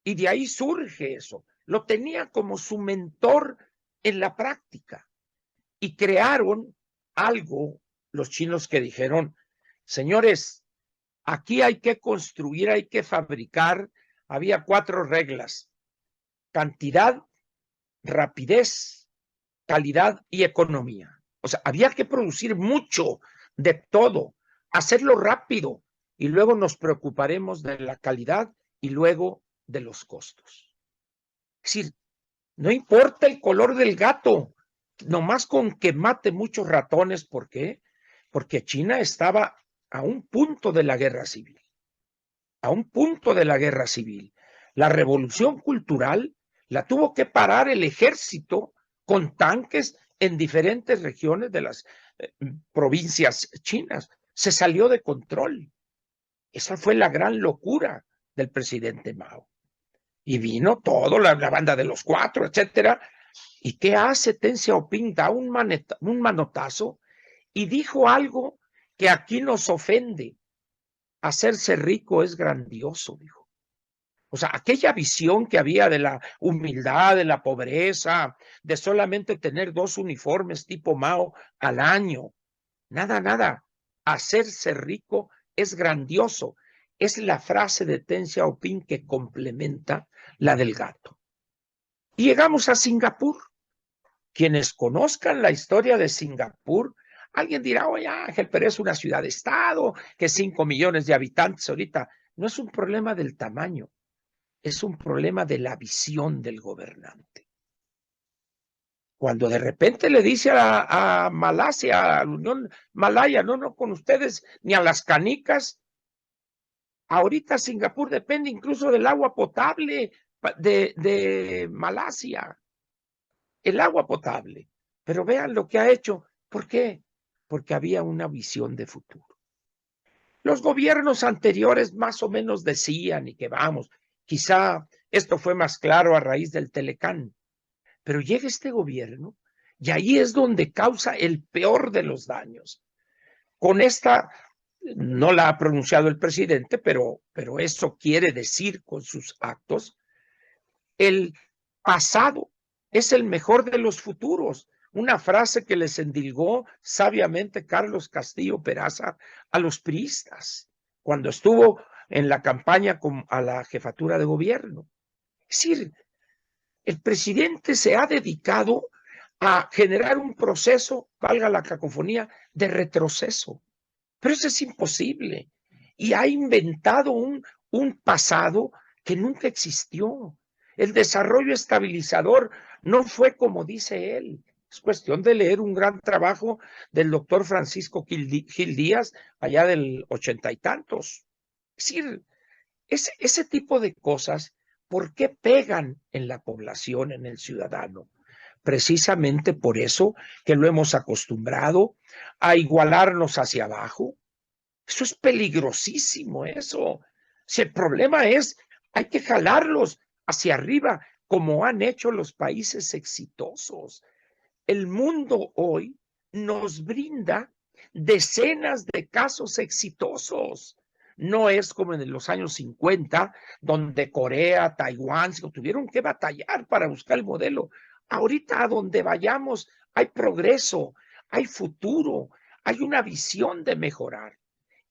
Y de ahí surge eso. Lo tenía como su mentor en la práctica. Y crearon algo, los chinos, que dijeron, señores, aquí hay que construir, hay que fabricar. Había 4 reglas: cantidad, rapidez, calidad y economía. O sea, había que producir mucho de todo, hacerlo rápido, y luego nos preocuparemos de la calidad y luego de los costos. Es decir, no importa el color del gato, nomás con que mate muchos ratones. ¿Por qué? Porque China estaba a un punto de la guerra civil, a un punto de la guerra civil. La revolución cultural la tuvo que parar el ejército con tanques en diferentes regiones de las provincias chinas. Se salió de control. Esa fue la gran locura del presidente Mao. Y vino todo, la banda de los 4, etcétera. ¿Y qué hace Deng Xiaoping? Da un manotazo y dijo algo que aquí nos ofende. Hacerse rico es grandioso, dijo. O sea, aquella visión que había de la humildad, de la pobreza, de solamente tener 2 uniformes tipo Mao al año. Nada, nada. Hacerse rico es grandioso. Es la frase de Deng Xiaoping que complementa la del gato. Y llegamos a Singapur. Quienes conozcan la historia de Singapur, alguien dirá, oye Ángel, pero es una ciudad-estado, que 5 millones de habitantes ahorita. No es un problema del tamaño, es un problema de la visión del gobernante. Cuando de repente le dice a Malasia, a la Unión Malaya, no con ustedes, ni a las canicas, ahorita Singapur depende incluso del agua potable de Malasia, el agua potable. Pero vean lo que ha hecho. ¿Por qué? Porque había una visión de futuro. Los gobiernos anteriores más o menos decían, y que vamos, quizá esto fue más claro a raíz del Telecán, pero llega este gobierno y ahí es donde causa el peor de los daños. Con esta, no la ha pronunciado el presidente, pero eso quiere decir con sus actos, el pasado es el mejor de los futuros. Una frase que les endilgó sabiamente Carlos Castillo Peraza a los priistas cuando estuvo en la campaña a la jefatura de gobierno. Es decir, el presidente se ha dedicado a generar un proceso, valga la cacofonía, de retroceso. Pero eso es imposible. Y ha inventado un pasado que nunca existió. El desarrollo estabilizador no fue como dice él. Es cuestión de leer un gran trabajo del doctor Francisco Gil Díaz, allá del 80 y tantos. Es decir, ese tipo de cosas, ¿por qué pegan en la población, en el ciudadano? Precisamente por eso que lo hemos acostumbrado a igualarnos hacia abajo. Eso es peligrosísimo, eso. Si el problema es, hay que jalarlos hacia arriba, como han hecho los países exitosos. El mundo hoy nos brinda decenas de casos exitosos. No es como en los años 50, donde Corea, Taiwán tuvieron que batallar para buscar el modelo. Ahorita a donde vayamos hay progreso, hay futuro, hay una visión de mejorar.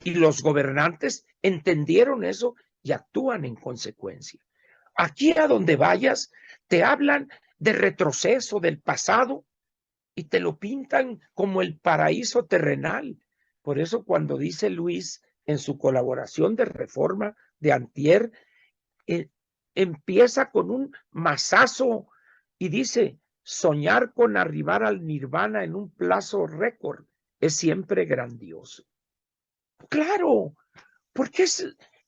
Y los gobernantes entendieron eso y actúan en consecuencia. Aquí a donde vayas, te hablan de retroceso del pasado y te lo pintan como el paraíso terrenal. Por eso cuando dice Luis en su colaboración de Reforma de antier, empieza con un mazazo y dice, soñar con arribar al nirvana en un plazo récord es siempre grandioso. Claro, porque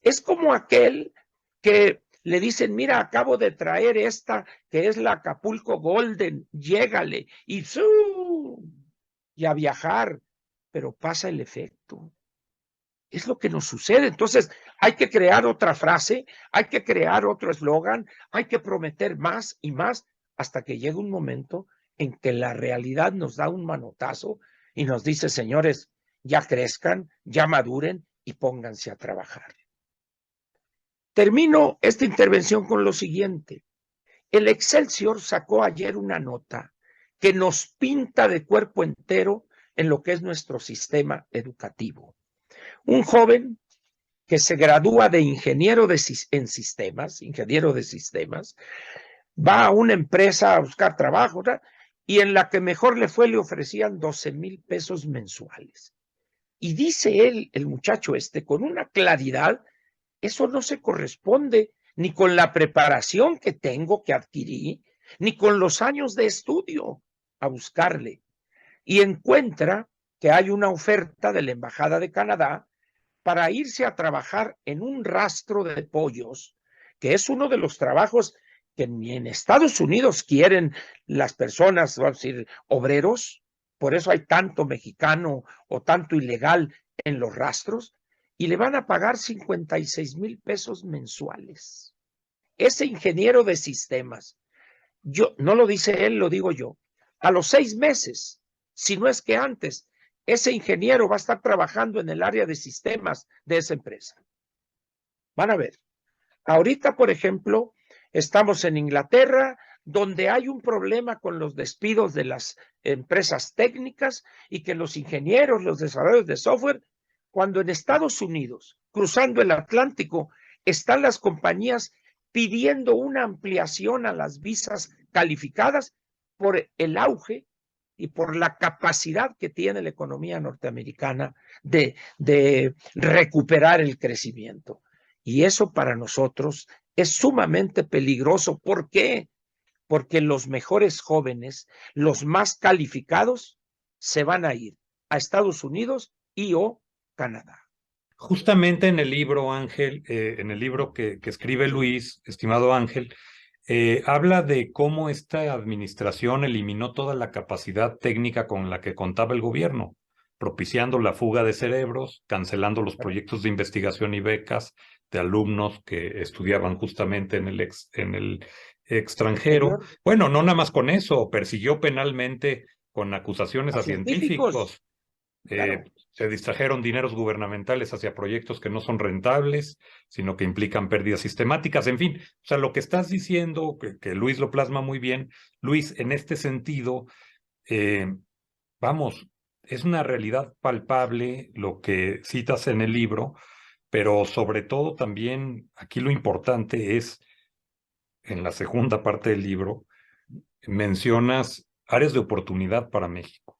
es como aquel que le dicen, mira, acabo de traer esta que es la Acapulco Golden, llégale y a viajar, pero pasa el efecto. Es lo que nos sucede. Entonces hay que crear otra frase, hay que crear otro eslogan, hay que prometer más y más hasta que llegue un momento en que la realidad nos da un manotazo y nos dice, señores, ya crezcan, ya maduren y pónganse a trabajar. Termino esta intervención con lo siguiente. El Excelsior sacó ayer una nota que nos pinta de cuerpo entero en lo que es nuestro sistema educativo. Un joven que se gradúa de ingeniero en sistemas, ingeniero de sistemas, va a una empresa a buscar trabajo, ¿verdad? Y en la que mejor le fue le ofrecían 12,000 pesos mensuales. Y dice él, el muchacho con una claridad, eso no se corresponde ni con la preparación que tengo, que adquirí, ni con los años de estudio a buscarle. Y encuentra que hay una oferta de la Embajada de Canadá para irse a trabajar en un rastro de pollos, que es uno de los trabajos que ni en Estados Unidos quieren las personas, vamos a decir, obreros. Por eso hay tanto mexicano o tanto ilegal en los rastros, y le van a pagar 56,000 pesos mensuales. Ese ingeniero de sistemas, no lo dice él, lo digo yo, a los 6 meses, si no es que antes, ese ingeniero va a estar trabajando en el área de sistemas de esa empresa. Van a ver. Ahorita, por ejemplo, estamos en Inglaterra, donde hay un problema con los despidos de las empresas técnicas y que los ingenieros, los desarrolladores de software, cuando en Estados Unidos, cruzando el Atlántico, están las compañías pidiendo una ampliación a las visas calificadas por el auge y por la capacidad que tiene la economía norteamericana de recuperar el crecimiento. Y eso para nosotros es sumamente peligroso. ¿Por qué? Porque los mejores jóvenes, los más calificados, se van a ir a Estados Unidos y o Canadá. Justamente en el libro, Ángel, en el libro que escribe Luis, estimado Ángel, habla de cómo esta administración eliminó toda la capacidad técnica con la que contaba el gobierno, propiciando la fuga de cerebros, cancelando los proyectos de investigación y becas de alumnos que estudiaban justamente en el extranjero. Bueno, no nada más con eso, persiguió penalmente con acusaciones a científicos. Claro. Se distrajeron dineros gubernamentales hacia proyectos que no son rentables, sino que implican pérdidas sistemáticas. En fin, o sea, lo que estás diciendo, que Luis lo plasma muy bien, Luis, en este sentido, eh, vamos, es una realidad palpable lo que citas en el libro, pero sobre todo también aquí lo importante es, en la segunda parte del libro, mencionas áreas de oportunidad para México.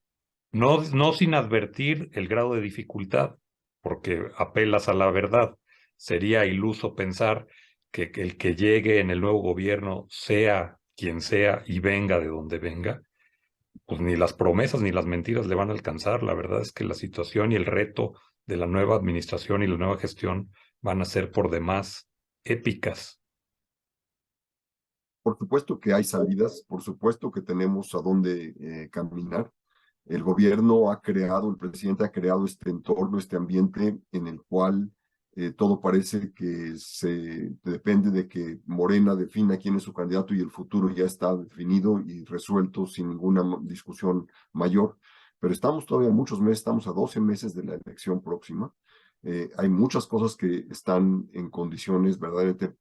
No, no sin advertir el grado de dificultad, porque apelas a la verdad. Sería iluso pensar que el que llegue en el nuevo gobierno, sea quien sea y venga de donde venga, pues ni las promesas ni las mentiras le van a alcanzar. La verdad es que la situación y el reto de la nueva administración y la nueva gestión van a ser por demás épicas. Por supuesto que hay salidas, por supuesto que tenemos a dónde caminar. El gobierno ha creado, el presidente ha creado este entorno, este ambiente en el cual todo parece que se depende de que Morena defina quién es su candidato y el futuro ya está definido y resuelto sin ninguna discusión mayor. Pero estamos todavía muchos meses, estamos a 12 meses de la elección próxima. Hay muchas cosas que están en condiciones verdaderamente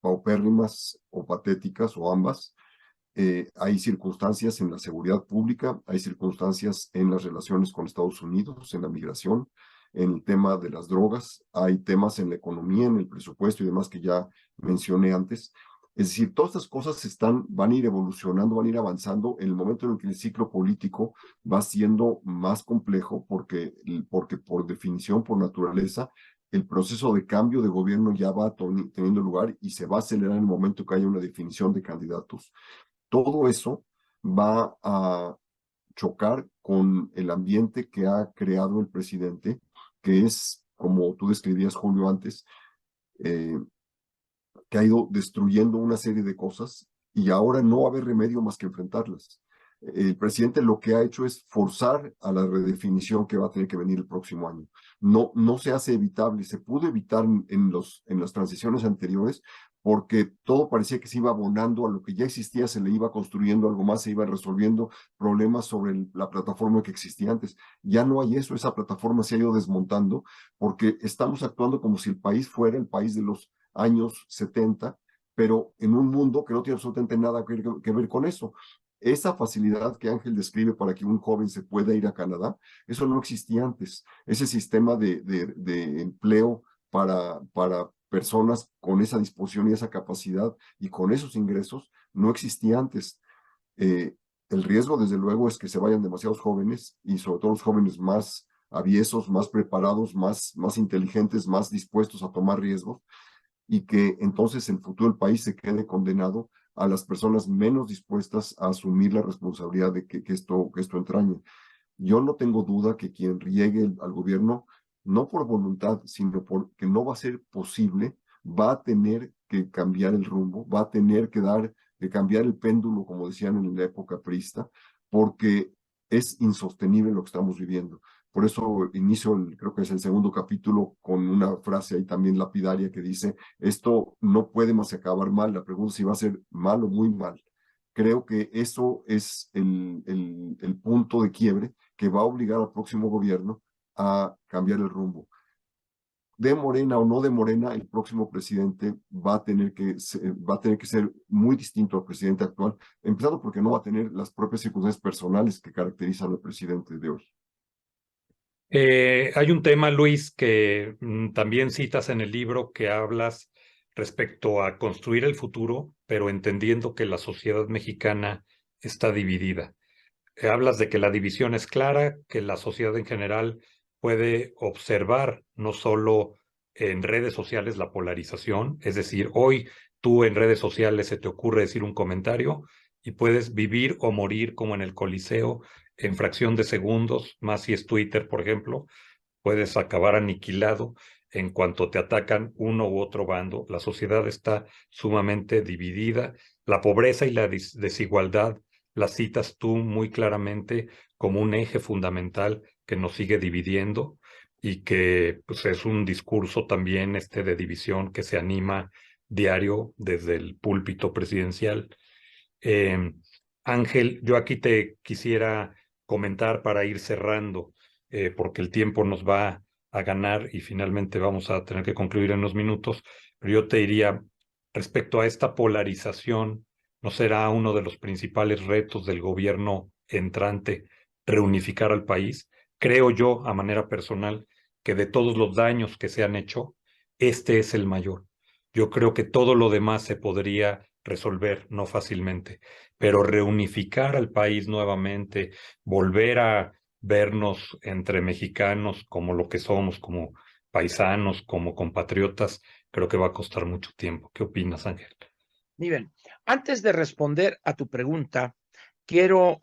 paupérrimas o patéticas o ambas. Hay circunstancias en la seguridad pública, hay circunstancias en las relaciones con Estados Unidos, en la migración, en el tema de las drogas, hay temas en la economía, en el presupuesto y demás que ya mencioné antes. Es decir, todas estas cosas van a ir evolucionando, van a ir avanzando en el momento en el que el ciclo político va siendo más complejo porque por definición, por naturaleza, el proceso de cambio de gobierno ya va teniendo lugar y se va a acelerar en el momento que haya una definición de candidatos. Todo eso va a chocar con el ambiente que ha creado el presidente, que es, como tú describías, Julio, antes, eh, que ha ido destruyendo una serie de cosas y ahora no va a haber remedio más que enfrentarlas. El presidente lo que ha hecho es forzar a la redefinición que va a tener que venir el próximo año. No se hace evitable, se pudo evitar en las transiciones anteriores porque todo parecía que se iba abonando a lo que ya existía, se le iba construyendo algo más, se iba resolviendo problemas sobre la plataforma que existía antes. Ya no hay eso, esa plataforma se ha ido desmontando porque estamos actuando como si el país fuera el país de los años 70, pero en un mundo que no tiene absolutamente nada que ver con eso. Esa facilidad que Ángel describe para que un joven se pueda ir a Canadá, eso no existía antes. Ese sistema de empleo para personas con esa disposición y esa capacidad y con esos ingresos no existía antes. Eh, el riesgo, desde luego, es que se vayan demasiados jóvenes y sobre todo los jóvenes más aviesos, más preparados, más inteligentes, más dispuestos a tomar riesgos y que entonces el futuro del país se quede condenado a las personas menos dispuestas a asumir la responsabilidad de que esto entrañe. Yo no tengo duda que quien llegue al gobierno, no por voluntad, sino porque no va a ser posible, va a tener que cambiar el rumbo, va a tener que cambiar el péndulo, como decían en la época priista, porque es insostenible lo que estamos viviendo. Por eso inicio, creo que es el segundo capítulo, con una frase ahí también lapidaria que dice, esto no puede más acabar mal, la pregunta es si va a ser mal o muy mal. Creo que eso es el punto de quiebre que va a obligar al próximo gobierno a cambiar el rumbo. De Morena o no de Morena, el próximo presidente va a tener que ser muy distinto al presidente actual, empezando porque no va a tener las propias circunstancias personales que caracterizan al presidente de hoy. Hay un tema, Luis, que también citas en el libro que hablas respecto a construir el futuro, pero entendiendo que la sociedad mexicana está dividida. Hablas de que la división es clara, que la sociedad en general puede observar no solo en redes sociales la polarización, es decir, hoy tú en redes sociales se te ocurre decir un comentario y puedes vivir o morir como en el Coliseo en fracción de segundos, más si es Twitter, por ejemplo, puedes acabar aniquilado en cuanto te atacan uno u otro bando. La sociedad está sumamente dividida. La pobreza y la desigualdad las citas tú muy claramente como un eje fundamental que nos sigue dividiendo y que pues, es un discurso también de división que se anima diario desde el púlpito presidencial. Eh, Ángel, yo aquí te quisiera comentar para ir cerrando. porque el tiempo nos va a ganar y finalmente vamos a tener que concluir en unos minutos, pero yo te diría, respecto a esta polarización, ¿no será uno de los principales retos del gobierno entrante reunificar al país? Creo yo, a manera personal, que de todos los daños que se han hecho, este es el mayor. Yo creo que todo lo demás se podría resolver, no fácilmente, pero reunificar al país nuevamente, volver a vernos entre mexicanos como lo que somos, como paisanos, como compatriotas, creo que va a costar mucho tiempo. ¿Qué opinas, Ángel? Muy bien. Antes de responder a tu pregunta, quiero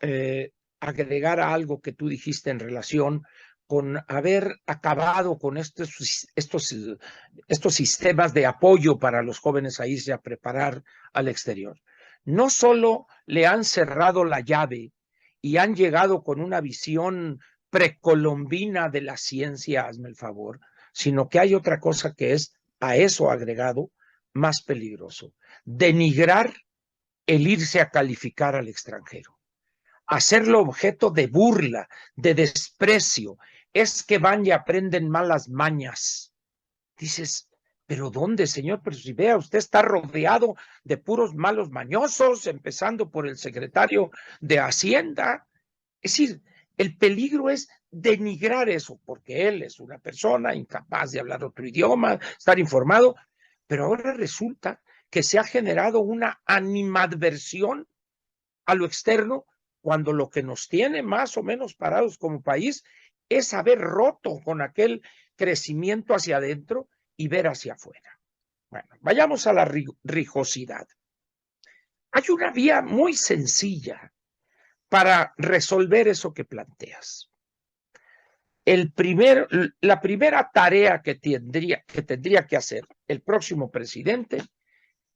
agregar a algo que tú dijiste en relación con haber acabado con estos sistemas de apoyo para los jóvenes a irse a preparar al exterior. No solo le han cerrado la llave y han llegado con una visión precolombina de la ciencia, hazme el favor, sino que hay otra cosa que es a eso agregado más peligroso: denigrar el irse a calificar al extranjero, hacerlo objeto de burla, de desprecio. Es que van y aprenden malas mañas. Dices, ¿pero dónde, señor? Pero si vea, usted está rodeado de puros malos mañosos, empezando por el secretario de Hacienda. Es decir, el peligro es denigrar eso, porque él es una persona incapaz de hablar otro idioma, estar informado, pero ahora resulta que se ha generado una animadversión a lo externo, cuando lo que nos tiene más o menos parados como país es haber roto con aquel crecimiento hacia adentro y ver hacia afuera. Bueno, vayamos a la rijosidad. Hay una vía muy sencilla para resolver eso que planteas. La primera tarea que tendría que hacer el próximo presidente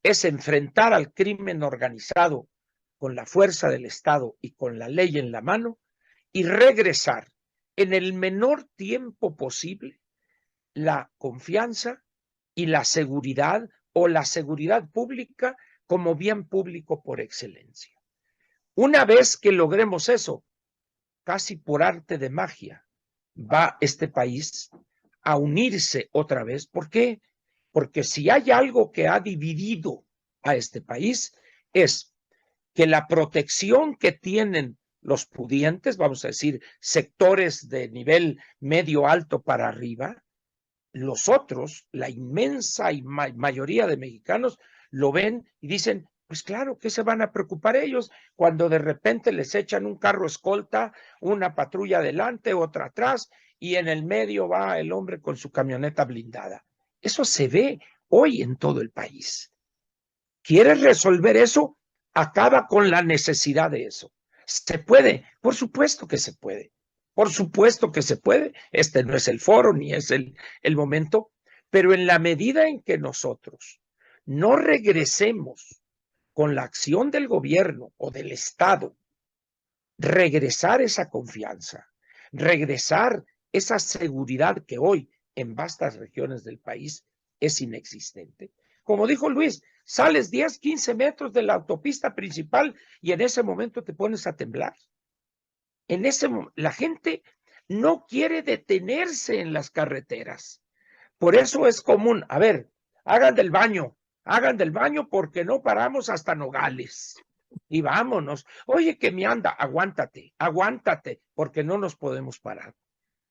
es enfrentar al crimen organizado con la fuerza del Estado y con la ley en la mano y regresar en el menor tiempo posible la confianza y la seguridad, o la seguridad pública como bien público por excelencia. Una vez que logremos eso, casi por arte de magia, va este país a unirse otra vez. ¿Por qué? Porque si hay algo que ha dividido a este país, es que la protección que tienen los pudientes, vamos a decir, sectores de nivel medio alto para arriba, los otros, la inmensa mayoría de mexicanos, lo ven y dicen, pues claro, ¿qué se van a preocupar ellos cuando de repente les echan un carro escolta, una patrulla adelante, otra atrás, y en el medio va el hombre con su camioneta blindada? Eso se ve hoy en todo el país. ¿Quieres resolver eso? Acaba con la necesidad de eso. ¿Se puede? Por supuesto que se puede. Por supuesto que se puede. Este no es el foro ni es el momento, pero en la medida en que nosotros no regresemos con la acción del gobierno o del Estado, regresar esa confianza, regresar esa seguridad que hoy en vastas regiones del país es inexistente. Como dijo Luis, sales 10, 15 metros de la autopista principal y en ese momento te pones a temblar. En ese momento, la gente no quiere detenerse en las carreteras. Por eso es común, a ver, hagan del baño porque no paramos hasta Nogales. Y vámonos. Oye, que me anda, aguántate, porque no nos podemos parar.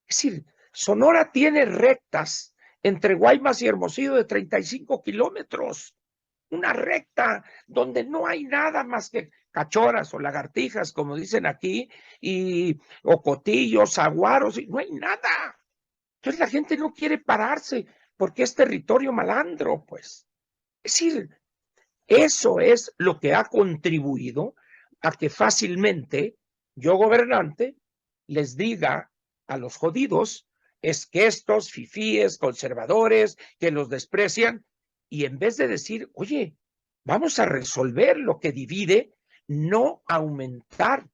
Es decir, Sonora tiene rectas entre Guaymas y Hermosillo de 35 kilómetros. Una recta donde no hay nada más que cachorras o lagartijas, como dicen aquí, y ocotillos, aguaros, y no hay nada. Entonces la gente no quiere pararse porque es territorio malandro, pues. Es decir, eso es lo que ha contribuido a que fácilmente yo, gobernante, les diga a los jodidos, es que estos fifíes, conservadores, que los desprecian, y en vez de decir, oye, vamos a resolver lo que divide, no aumentar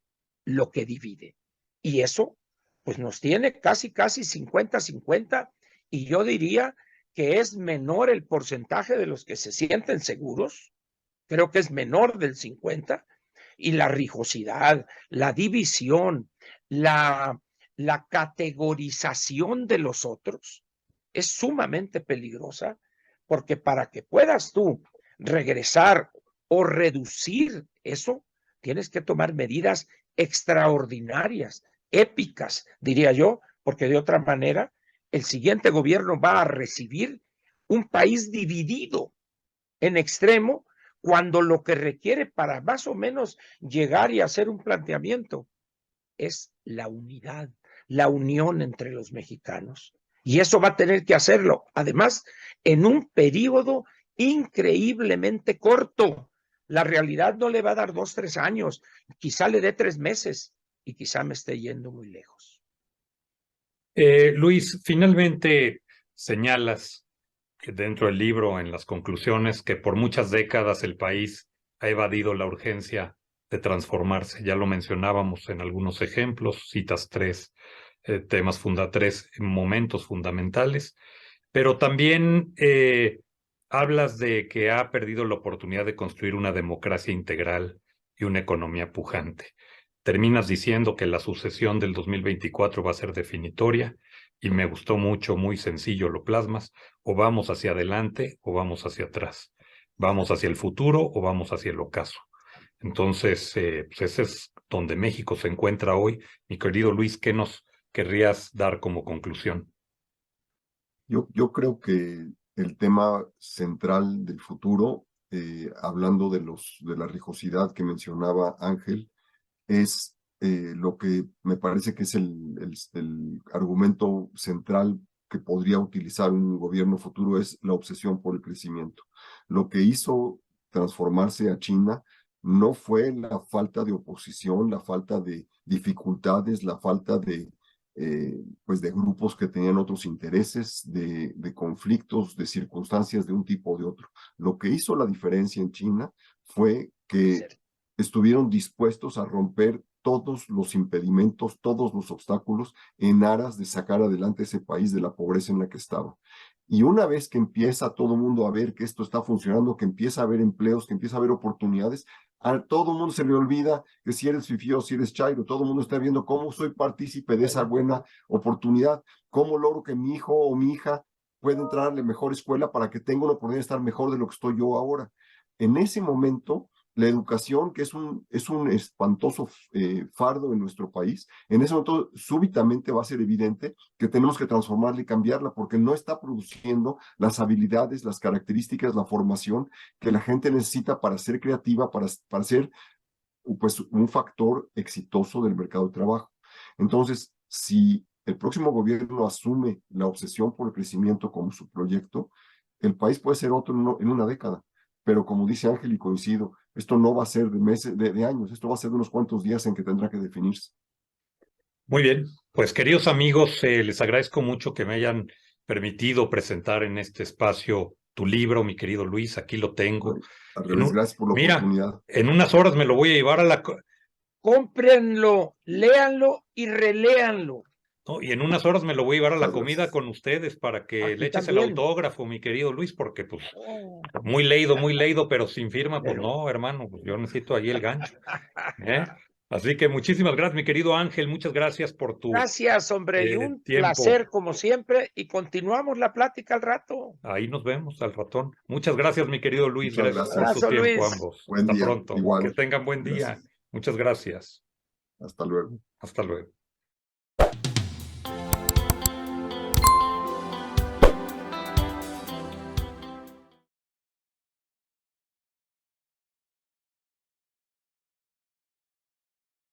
lo que divide. Y eso, pues nos tiene casi 50-50, y yo diría que es menor el porcentaje de los que se sienten seguros, creo que es menor del 50, y la rijosidad, la división, la la categorización de los otros es sumamente peligrosa, porque para que puedas tú regresar o reducir eso, tienes que tomar medidas extraordinarias, épicas, diría yo, porque de otra manera el siguiente gobierno va a recibir un país dividido en extremo, cuando lo que requiere para más o menos llegar y hacer un planteamiento es la unidad, la unión entre los mexicanos. Y eso va a tener que hacerlo, además, en un periodo increíblemente corto. La realidad no le va a dar 2, 3 años, quizá le dé 3 meses y quizá me esté yendo muy lejos. Luis, finalmente señalas que dentro del libro, en las conclusiones, que por muchas décadas el país ha evadido la urgencia de transformarse. Ya lo mencionábamos en algunos ejemplos, citas tres tres momentos fundamentales, pero también hablas de que ha perdido la oportunidad de construir una democracia integral y una economía pujante. Terminas diciendo que la sucesión del 2024 va a ser definitoria y me gustó mucho, muy sencillo lo plasmas, o vamos hacia adelante o vamos hacia atrás, vamos hacia el futuro o vamos hacia el ocaso. Entonces, pues ese es donde México se encuentra hoy. Mi querido Luis, ¿qué nos querrías dar como conclusión? Yo creo que el tema central del futuro, hablando de la rijosidad que mencionaba Ángel, es lo que me parece que es el argumento central que podría utilizar un gobierno futuro, es la obsesión por el crecimiento. Lo que hizo transformarse a China no fue la falta de oposición, la falta de dificultades, la falta pues de grupos que tenían otros intereses, de conflictos, de circunstancias de un tipo o de otro. Lo que hizo la diferencia en China fue que estuvieron dispuestos a romper todos los impedimentos, todos los obstáculos en aras de sacar adelante ese país de la pobreza en la que estaba. Y una vez que empieza todo el mundo a ver que esto está funcionando, que empieza a haber empleos, que empieza a haber oportunidades, a todo el mundo se le olvida que si eres fifí o si eres chairo, todo el mundo está viendo cómo soy partícipe de esa buena oportunidad, cómo logro que mi hijo o mi hija pueda entrar a la mejor escuela para que tenga una oportunidad de estar mejor de lo que estoy yo ahora. En ese momento, la educación, que es un espantoso fardo en nuestro país, en ese momento súbitamente va a ser evidente que tenemos que transformarla y cambiarla, porque no está produciendo las habilidades, las características, la formación que la gente necesita para ser creativa, para ser pues, un factor exitoso del mercado de trabajo. Entonces, si el próximo gobierno asume la obsesión por el crecimiento como su proyecto, el país puede ser otro en una década. Pero como dice Ángel, y coincido, esto no va a ser de meses, de años, esto va a ser de unos cuantos días en que tendrá que definirse. Muy bien, pues queridos amigos, les agradezco mucho que me hayan permitido presentar en este espacio tu libro, mi querido Luis, aquí lo tengo. Al revés, gracias por la oportunidad. En unas horas me lo voy a llevar a la... Cómprenlo, léanlo y reléanlo. No, y en unas horas me lo voy a llevar a la Muchas comida gracias. con ustedes para que Aquí le eches el también. autógrafo, mi querido Luis, porque pues muy leído, pero sin firma, pues no, hermano, pues yo necesito ahí el gancho. Así que muchísimas gracias, mi querido Ángel, muchas gracias por tu Gracias, hombre, y un tiempo. placer como siempre, y continuamos la plática al rato. Ahí nos vemos al ratón. Muchas gracias, mi querido Luis. Muchas Gracias por gracias. su tiempo, Luis. ambos. Buen Hasta día. pronto. Igual. Que tengan buen día. Gracias. Muchas gracias. Hasta luego. Hasta luego.